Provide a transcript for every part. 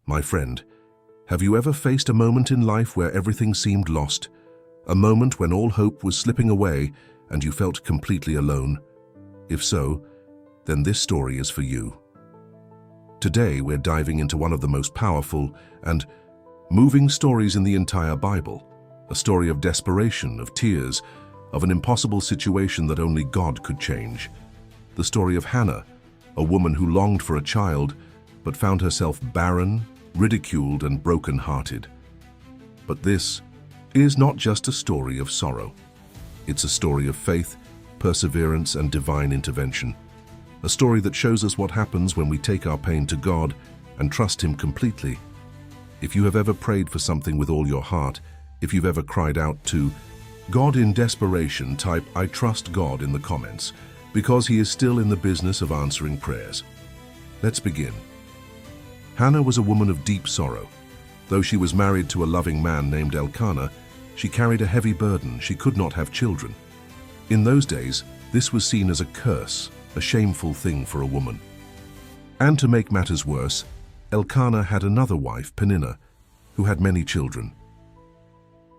My friend, have you ever faced a moment in life where everything seemed lost? A moment when all hope was slipping away and you felt completely alone? If so, then this story is for you. Today we're diving into one of the most powerful and moving stories in the entire Bible. A story of desperation, of tears, of an impossible situation that only God could change. The story of Hannah, a woman who longed for a child but found herself barren, ridiculed and broken-hearted. But this is not just a story of sorrow. It's a story of faith, perseverance and divine intervention. A story that shows us what happens when we take our pain to God and trust Him completely. If you have ever prayed for something with all your heart, if you've ever cried out to God in desperation, type "I trust God" in the comments, because He is still in the business of answering prayers. Let's begin. Hannah was a woman of deep sorrow. Though she was married to a loving man named Elkanah, she carried a heavy burden. She could not have children. In those days, this was seen as a curse, a shameful thing for a woman. And to make matters worse, Elkanah had another wife, Peninnah, who had many children.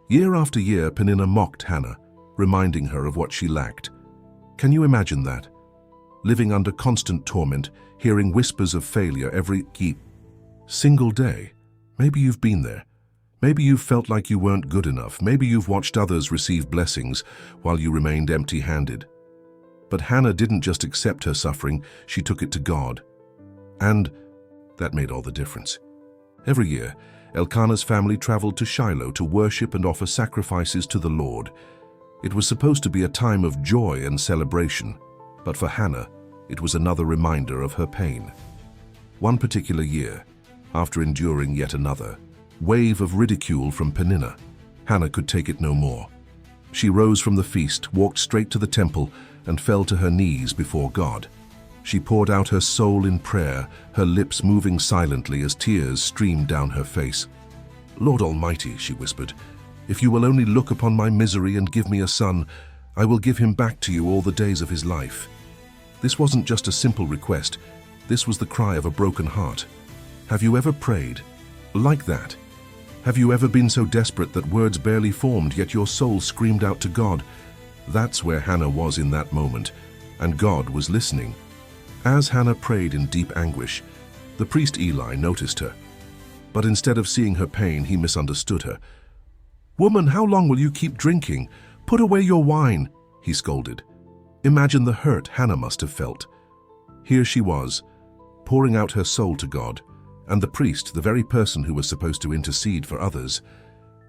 Year after year, Peninnah mocked Hannah, reminding her of what she lacked. Can you imagine that? Living under constant torment, hearing whispers of failure every single day. Maybe you've been there. Maybe you've felt like you weren't good enough. Maybe you've watched others receive blessings while you remained empty-handed. But Hannah didn't just accept her suffering, she took it to God. And that made all the difference. Every year, Elkanah's family traveled to Shiloh to worship and offer sacrifices to the Lord. It was supposed to be a time of joy and celebration, but for Hannah, it was another reminder of her pain. One particular year, after enduring yet another wave of ridicule from Peninnah, Hannah could take it no more. She rose from the feast, walked straight to the temple, and fell to her knees before God. She poured out her soul in prayer, her lips moving silently as tears streamed down her face. "Lord Almighty," she whispered, "if you will only look upon my misery and give me a son, I will give him back to you all the days of his life." This wasn't just a simple request. This was the cry of a broken heart. Have you ever prayed like that? Have you ever been so desperate that words barely formed, yet your soul screamed out to God? That's where Hannah was in that moment, and God was listening. As Hannah prayed in deep anguish, the priest Eli noticed her. But instead of seeing her pain, he misunderstood her. "Woman, how long will you keep drinking? Put away your wine," he scolded. Imagine the hurt Hannah must have felt. Here she was, pouring out her soul to God, and the priest, the very person who was supposed to intercede for others,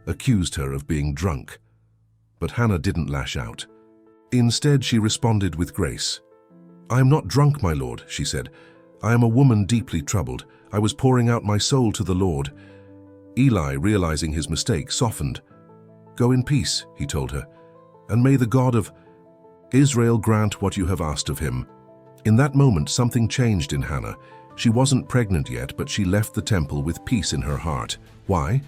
accused her of being drunk. But Hannah didn't lash out. Instead, she responded with grace. "I am not drunk, my Lord," she said. "I am a woman deeply troubled. I was pouring out my soul to the Lord." Eli, realizing his mistake, softened. "Go in peace," he told her, "and may the God of Israel grant what you have asked of him." In that moment, something changed in Hannah. She wasn't pregnant yet, but she left the temple with peace in her heart. Why?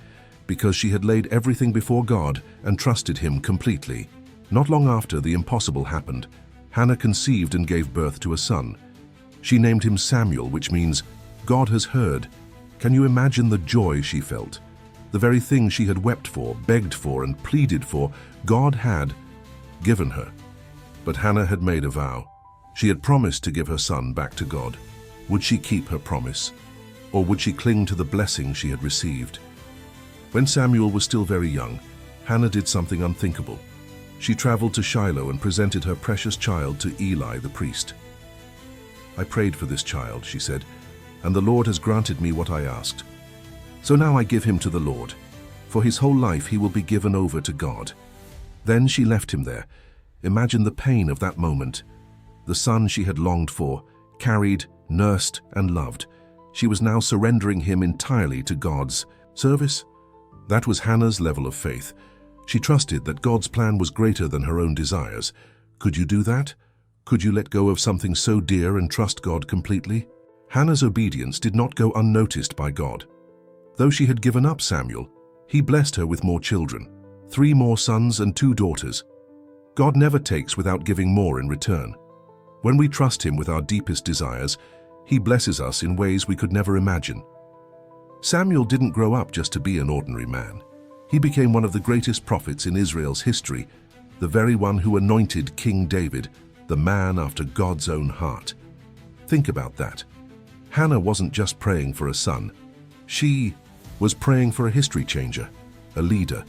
Because she had laid everything before God and trusted Him completely. Not long after, the impossible happened. Hannah conceived and gave birth to a son. She named him Samuel, which means, "God has heard." Can you imagine the joy she felt? The very thing she had wept for, begged for, and pleaded for, God had given her. But Hannah had made a vow. She had promised to give her son back to God. Would she keep her promise? Or would she cling to the blessing she had received? When Samuel was still very young, Hannah did something unthinkable. She traveled to Shiloh and presented her precious child to Eli the priest. "I prayed for this child," she said, "and the Lord has granted me what I asked. So now I give him to the Lord. For his whole life he will be given over to God." Then she left him there. Imagine the pain of that moment. The son she had longed for, carried, nursed, and loved. She was now surrendering him entirely to God's service. That was Hannah's level of faith. She trusted that God's plan was greater than her own desires. Could you do that? Could you let go of something so dear and trust God completely? Hannah's obedience did not go unnoticed by God. Though she had given up Samuel, He blessed her with more children, 3 more sons and 2 daughters. God never takes without giving more in return. When we trust Him with our deepest desires, He blesses us in ways we could never imagine. Samuel didn't grow up just to be an ordinary man. He became one of the greatest prophets in Israel's history, the very one who anointed King David, the man after God's own heart. Think about that. Hannah wasn't just praying for a son. She was praying for a history changer, a leader,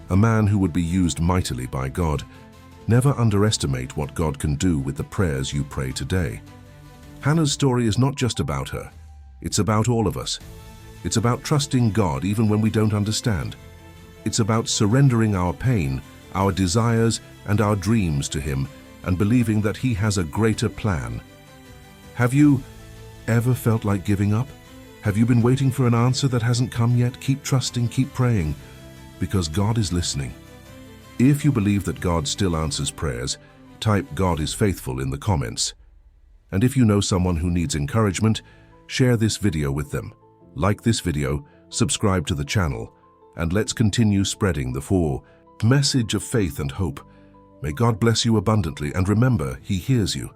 a man who would be used mightily by God. Never underestimate what God can do with the prayers you pray today. Hannah's story is not just about her. It's about all of us. It's about trusting God even when we don't understand. It's about surrendering our pain, our desires, and our dreams to Him and believing that He has a greater plan. Have you ever felt like giving up? Have you been waiting for an answer that hasn't come yet? Keep trusting, keep praying, because God is listening. If you believe that God still answers prayers, type "God is faithful" in the comments. And if you know someone who needs encouragement, share this video with them. Like this video, subscribe to the channel, and let's continue spreading the message of faith and hope. May God bless you abundantly, and remember, He hears you.